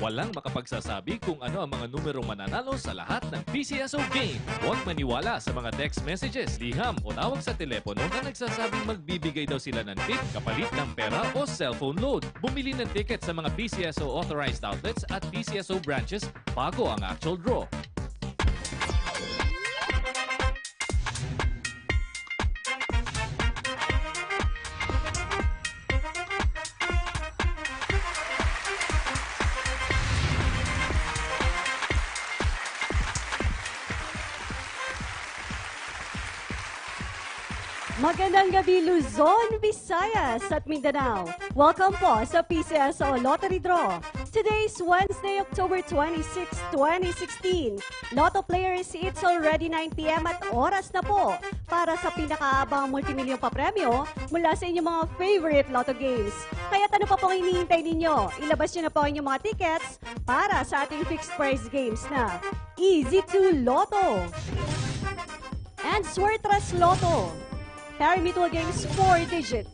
Walang makapagsasabi kung ano ang mga numerong mananalo sa lahat ng PCSO game. Huwag maniwala sa mga text messages, liham o tawag sa telepono na nagsasabing magbibigay daw sila ng tip kapalit ng pera o cellphone load. Bumili ng ticket sa mga PCSO authorized outlets at PCSO branches bago ang actual draw. Magandang gabi Luzon, Visayas at Mindanao. Welcome po sa PCSO Lottery Draw. Today's Wednesday, October 26, 2016. Lotto players, it's already 9 p.m. at oras na po para sa pinakaabang multimilyong papremyo mula sa inyong mga favorite Lotto games. Kaya ano pa pong hinihintay ninyo? Ilabas nyo na po ang inyong mga tickets para sa ating fixed price games na Easy to Lotto and Swertras Lotto. Pari-mutual games 4-digit,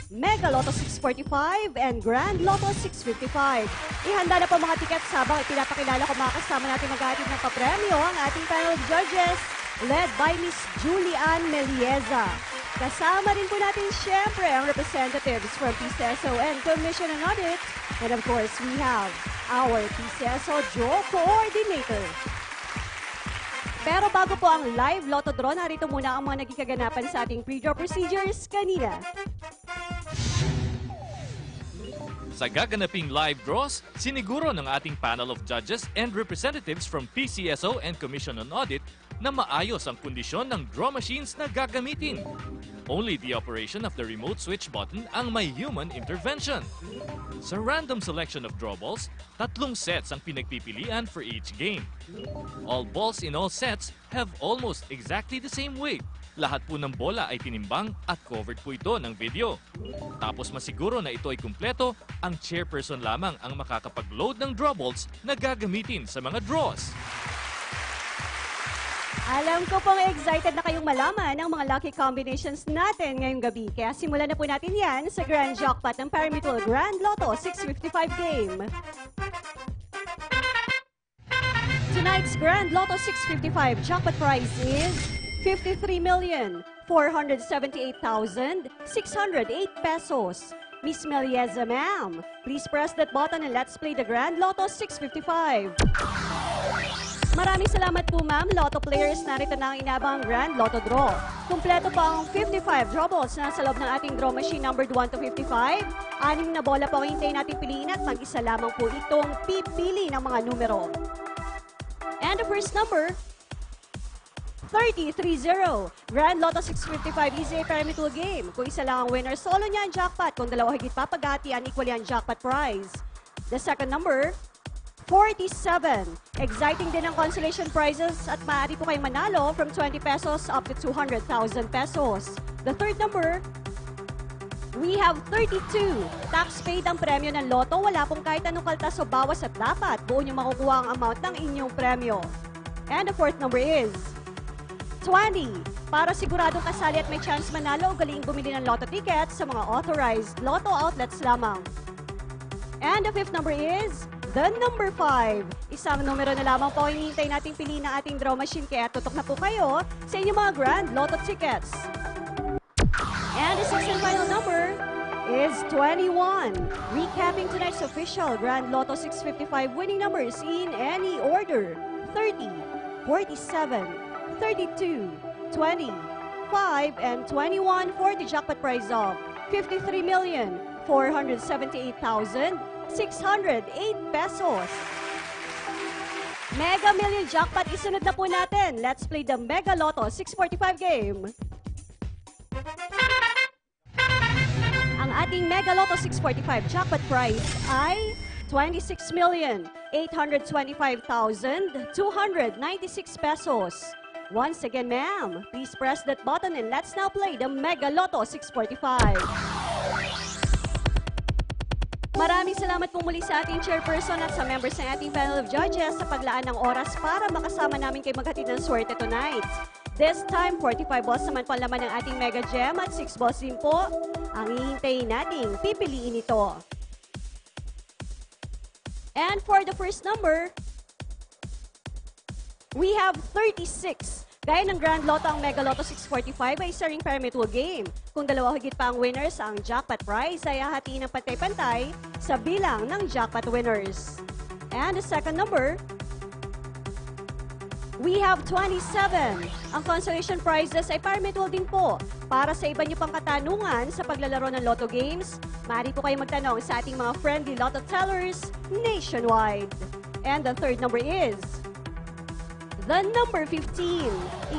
Mega Lotto 645 and Grand Lotto 655. Ihanda na po mga tickets habang pinapakilala ko mga kasama natin mag-aatid ng papremyo ang ating panel of judges led by Miss Julian Melieza. Kasama rin po natin syempre ang representatives from PCSO and Commission on Audit. And of course, we have our PCSO Draw Coordinator. Pero bago po ang live Lotto Draw, narito muna ang mga naging kaganapan sa ating pre-draw procedures kanina. Sa gaganaping live draws, siniguro ng ating panel of judges and representatives from PCSO and Commission on Audit na maayos ang kondisyon ng draw machines na gagamitin. Only the operation of the remote switch button ang may human intervention. Sa random selection of draw balls, 3 sets ang pinagpipilian for each game. All balls in all sets have almost exactly the same weight. Lahat po ng bola ay tinimbang at covered po ito ng video. Tapos masiguro na ito ay kumpleto, ang chairperson lamang ang makakapag-load ng draw balls na gagamitin sa mga draws. Alam ko pong excited na kayong malaman ang mga lucky combinations natin ngayong gabi. Kaya simulan na po natin yan sa Grand Jackpot ng Pari-mutual Grand Lotto 655 game. Tonight's Grand Lotto 655 jackpot prize is 53,478,608 pesos. Miss Melieza, ma'am, please press that button and let's play the Grand Lotto 655. Maraming salamat po ma'am, Lotto players. Narito na ang inabang Grand Lotto Draw. Kumpleto po ang 55 draw balls na sa loob ng ating draw machine numbered 1 to 55. 6 na bola po ang hintayin natin piliin at mag-isa lamang po itong pipili ng mga numero. And the first number, 3030. Grand Lotto 655 is a pari-mutual game. Kung isa lang ang winner, solo niya ang jackpot. Kung dalawa higit papagati, equally ang jackpot prize. The second number, 47. Exciting din ang consolation prizes at maaari po kayo manalo from 20 pesos up to 200,000 pesos. The third number, we have 32. Tax paid ang premyo ng Lotto. Wala pong kahit anong kaltas o bawas at dapat buo nyo makukuha ang amount ng inyong premyo. And the fourth number is 20. Para siguradong kasali at may chance manalo, galing bumili ng Lotto tickets sa mga authorized Lotto outlets lamang. And the fifth number is the number 5. Isang numero na lamang po hinihintay nating piliin ng ating draw machine, kaya tutok na po kayo sa inyong mga Grand Lotto tickets. And the sixth and final number is 21. Recapping tonight's official Grand Lotto 655 winning numbers in any order: 30, 47, 32, 20, 5, and 21 for the jackpot prize of 53,478,608 pesos. Mega Million Jackpot isunod na po natin. Let's play the Mega Lotto 645 game. Ang ating Mega Lotto 645 jackpot prize ay 26,825,296 pesos. Once again, ma'am, please press that button and let's now play the Mega Lotto 645. Maraming salamat po muli sa ating chairperson at sa members ng ating panel of judges sa paglaan ng oras para makasama namin kayo maghatid ng swerte tonight. This time, 45 balls naman po ang laman ng ating Mega Gem at 6 balls din po ang hihintayin nating pipiliin ito. And for the first number, we have 36. Gaya ng Grand Lotto, ang Mega Lotto 645 ay isa ring pyramidal game. Kung dalawa higit pa ang winners, ang jackpot prize ay hahatiin ng pantay-pantay sa bilang ng jackpot winners. And the second number, we have 27. Ang consolation prizes ay pyramidal din po. Para sa iba niyo pang katanungan sa paglalaro ng Lotto Games, maaari po kayo magtanong sa ating mga friendly Lotto tellers nationwide. And the third number is the number 15.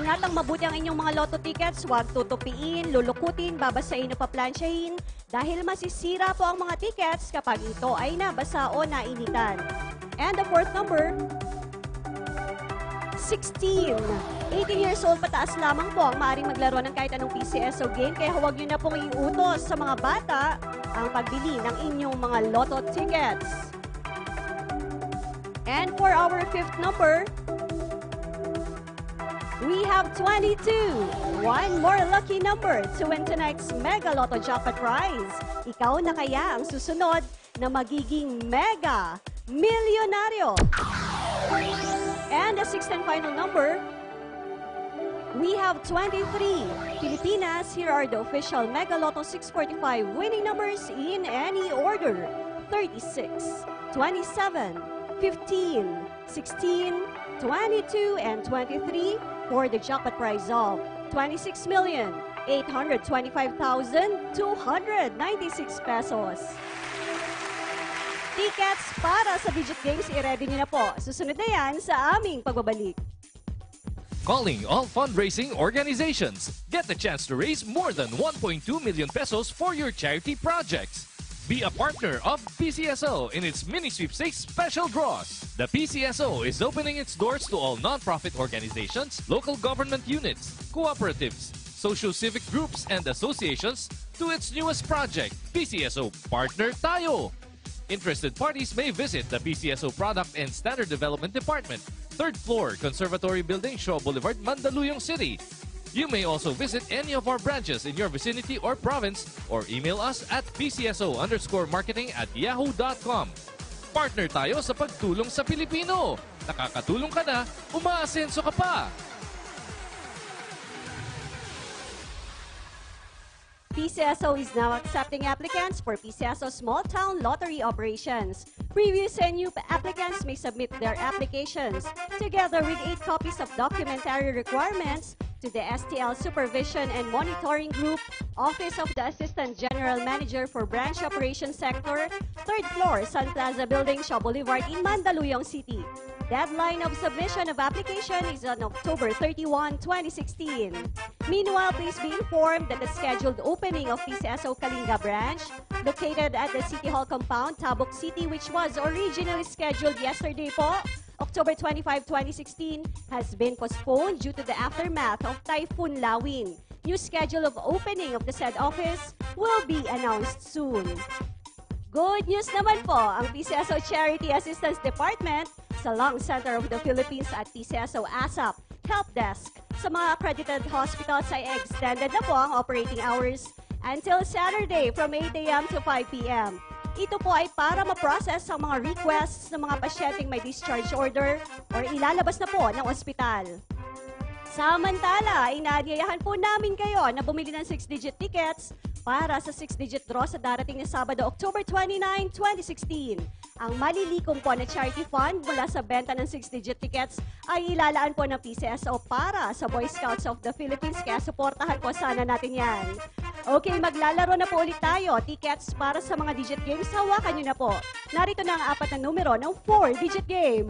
Ingatang mabuti ang inyong mga Lotto tickets. Huwag tutupiin, lulukutin, babasahin o paplansyahin dahil masisira po ang mga tickets kapag ito ay nabasa o nainitan. And the fourth number, 16. 18 years old pataas lamang po ang maaaring maglaro ng kahit anong PCSO game, kaya huwag nyo na pong iutos sa mga bata ang pagbili ng inyong mga Lotto tickets. And for our fifth number, we have 22. One more lucky number to win tonight's Mega Lotto Jackpot prize. Ikaw na kaya ang susunod na magiging Mega Milyonaryo. And the sixth and final number, we have 23. Pilipinas, here are the official Mega Lotto 645 winning numbers in any order. 36, 27, 15, 16, 22, and 23 for the jackpot prize of 26,825,296 pesos. Tickets para sa Digit Games, i-ready nyo na po. Susunod na yan sa aming pagbabalik. Calling all fundraising organizations. Get the chance to raise more than 1.2 million pesos for your charity projects. Be a partner of PCSO in its mini sweepstakes special draws. The PCSO is opening its doors to all non-profit organizations, local government units, cooperatives, social-civic groups, and associations to its newest project, PCSO Partner Tayo. Interested parties may visit the PCSO Product and Standard Development Department, 3rd floor, Conservatory Building, Shaw Boulevard, Mandaluyong City. You may also visit any of our branches in your vicinity or province or email us at pcso_marketing@yahoo.com. Partner tayo sa pagtulong sa Pilipino. Nakakatulong ka na, umaasenso ka pa. PCSO is now accepting applicants for PCSO Small Town Lottery operations. Previous and new applicants may submit their applications together with 8 copies of documentary requirements to the STL Supervision and Monitoring Group, Office of the Assistant General Manager for Branch Operations Sector, 3rd floor, Sun Plaza Building, Shaw Boulevard in Mandaluyong City. Deadline of submission of application is on October 31, 2016. Meanwhile, please be informed that the scheduled opening of PCSO Kalinga branch, located at the City Hall compound, Tabuk City, which was originally scheduled yesterday po, October 25, 2016, has been postponed due to the aftermath of Typhoon Lawin. New schedule of opening of the said office will be announced soon. Good news naman po, ang PCSO Charity Assistance Department sa Lung Center of the Philippines at PCSO ASAP Help Desk sa mga accredited hospitals ay extended na po ang operating hours until Saturday from 8 a.m. to 5 p.m. Ito po ay para ma-process ang mga requests ng mga pasyenteng may discharge order or ilalabas na po ng ospital. Samantala, inaanyayahan po namin kayo na bumili ng 6-digit tickets para sa 6-digit draw sa darating na Sabado, October 29, 2016. Ang malilikom po na charity fund mula sa benta ng 6-digit tickets ay ilalaan po ng PCSO para sa Boy Scouts of the Philippines, kaya suportahan po sana natin yan. Okay, maglalaro na po ulit tayo. Tickets para sa mga digit games, hawakan nyo na po. Narito na ang 4 na numero ng 4-digit game.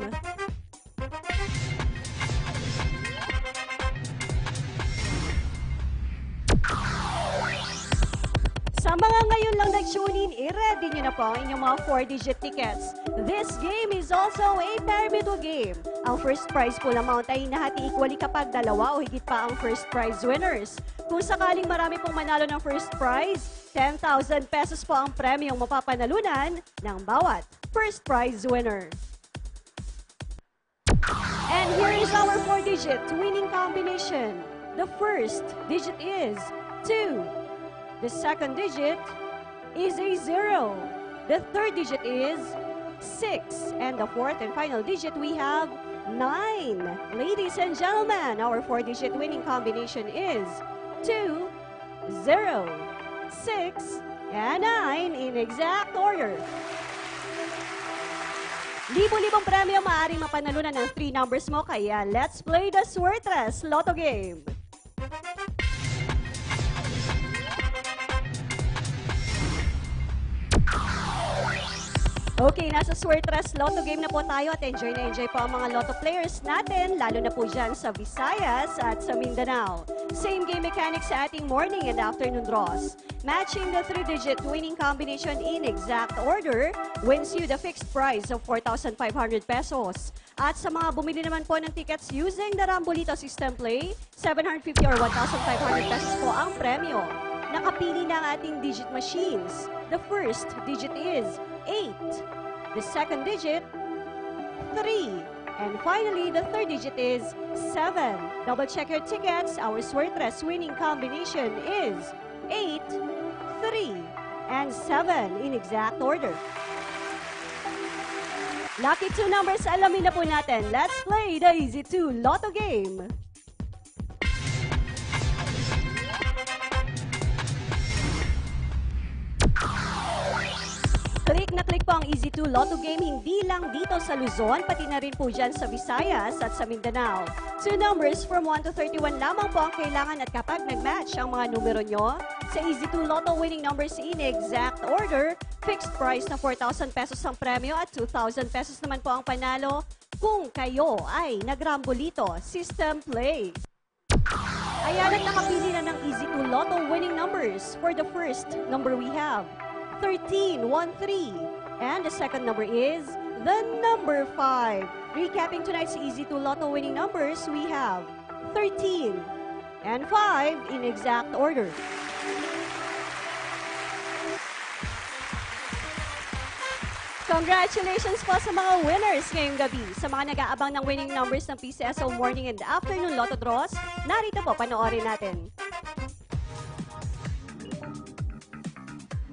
Sa mga ngayon lang nag-tune in, i-ready nyo na po ang inyong mga 4-digit tickets. This game is also a pyramidal game. Ang first prize pool amount ay nahati equally kapag dalawa o higit pa ang first prize winners. Kung sakaling marami pong manalo ng first prize, 10,000 pesos po ang premyong mapapanalunan ng bawat first prize winner. And here is our 4-digit winning combination. The first digit is 2. The second digit is a 0. The third digit is 6. And the fourth and final digit, we have 9. Ladies and gentlemen, our 4-digit winning combination is 2, 0, 6, and 9 in exact order. Libo-libong premyo maaaring mapanalunan ng 3 numbers mo, kaya let's play the Suertes Lotto game. Okay, nasa Suertes Lotto game na po tayo at enjoy na enjoy po ang mga Lotto players natin, lalo na po dyan sa Visayas at sa Mindanao. Same game mechanics sa ating morning and afternoon draws. Matching the 3-digit winning combination in exact order wins you the fixed prize of 4,500 pesos. At sa mga bumili naman po ng tickets using the Rambolito system play, 750 or 1,500 pesos po ang premyo. Nakapili na ang ating digit machines. The first digit is 8. The second digit, 3. And finally, the third digit is 7. Double check your tickets. Our Suertes winning combination is 8, 3, and 7 in exact order. Lucky 2 numbers, alamin na po natin. Let's play the Easy 2 Lotto game. Click na click po ang Easy 2 Lotto game, hindi lang dito sa Luzon, pati na rin po dyan sa Visayas at sa Mindanao. 2 numbers from 1 to 31 lamang po ang kailangan at kapag nag-match ang mga numero nyo, sa Easy 2 Lotto winning numbers in exact order, fixed price na 4,000 pesos ang premyo at 2,000 pesos naman po ang panalo kung kayo ay nagrambolito system play. Ayan at nakapili na ng Easy 2 Lotto winning numbers. For the first number we have 13, 1, 3. And the second number is the number 5. Recapping tonight's Easy 2 Lotto winning numbers, we have 13 and 5 in exact order. Congratulations po sa mga winners ngayong gabi. Sa mga nag-aabang ng winning numbers ng PCSO Morning and Afternoon Lotto Draws, narito po, panoorin natin.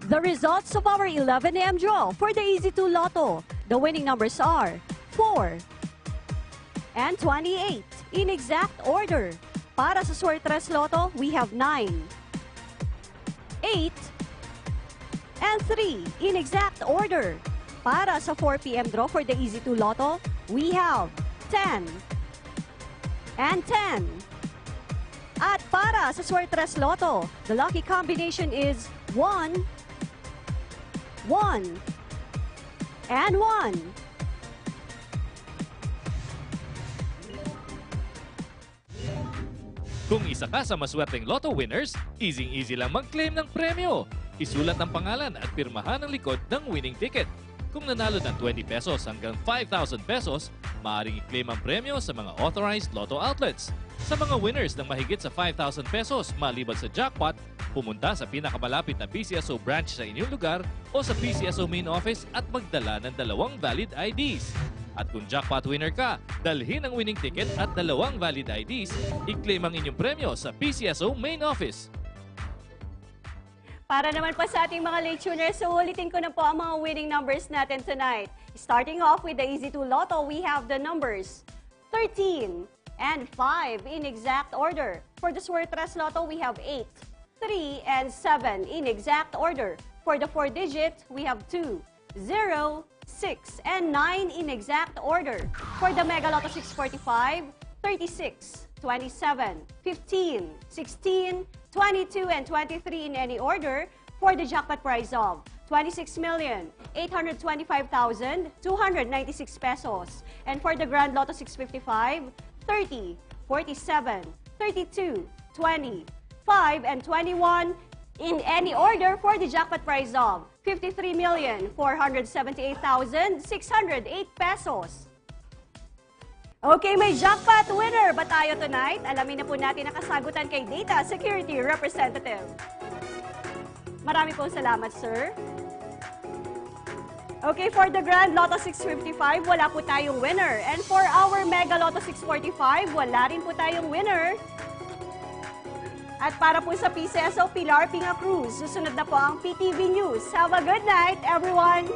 The results of our 11 a.m. draw for the Easy 2 Lotto. The winning numbers are 4 and 28 in exact order. Para sa Suertes Lotto, we have 9, 8, and 3 in exact order. Para sa 4 p.m. draw for the Easy 2 Lotto, we have 10 and 10. At para sa Suertes Lotto, the lucky combination is 1, 1, and 1. Kung isa ka sa maswerteng Lotto winners, easy-easy lang mag-claim ng premyo. Isulat ang pangalan at pirmahan ang likod ng winning ticket. Kung nanalo ng 20 pesos hanggang 5,000 pesos, maaaring i-claim ang premyo sa mga authorized Lotto outlets. Sa mga winners ng mahigit sa 5,000 pesos maliban sa jackpot, pumunta sa pinakamalapit na PCSO branch sa inyong lugar o sa PCSO main office at magdala ng 2 valid IDs. At kung jackpot winner ka, dalhin ang winning ticket at 2 valid IDs, i-claim ang inyong premyo sa PCSO main office. Para naman po sa ating mga late tuners, ulitin ko na po ang mga winning numbers natin tonight. Starting off with the Easy 2 Lotto, we have the numbers 13 and 5 in exact order. For the Suertes Lotto, we have 8, 3, and 7 in exact order. For the 4-digit, we have 2, 0, 6, and 9 in exact order. For the Mega Lotto 645, 36, 27, 15, 16, 22, and 23 in any order for the jackpot prize of 26,825,296 pesos. And for the Grand Lotto 655, 30, 47, 32, 20, 5, and 21 in any order for the jackpot prize of 53,478,608 pesos. Okay, may jackpot winner ba tayo tonight? Alamin na po natin ang kasagutan kay Data Security Representative. Marami pong salamat, sir. Okay, for the Grand Lotto 655, wala po tayong winner. And for our Mega Lotto 645, wala rin po tayong winner. At para po sa PCSO, Pilar Pinga Cruz, susunod na po ang PTV News. Have a good night, everyone!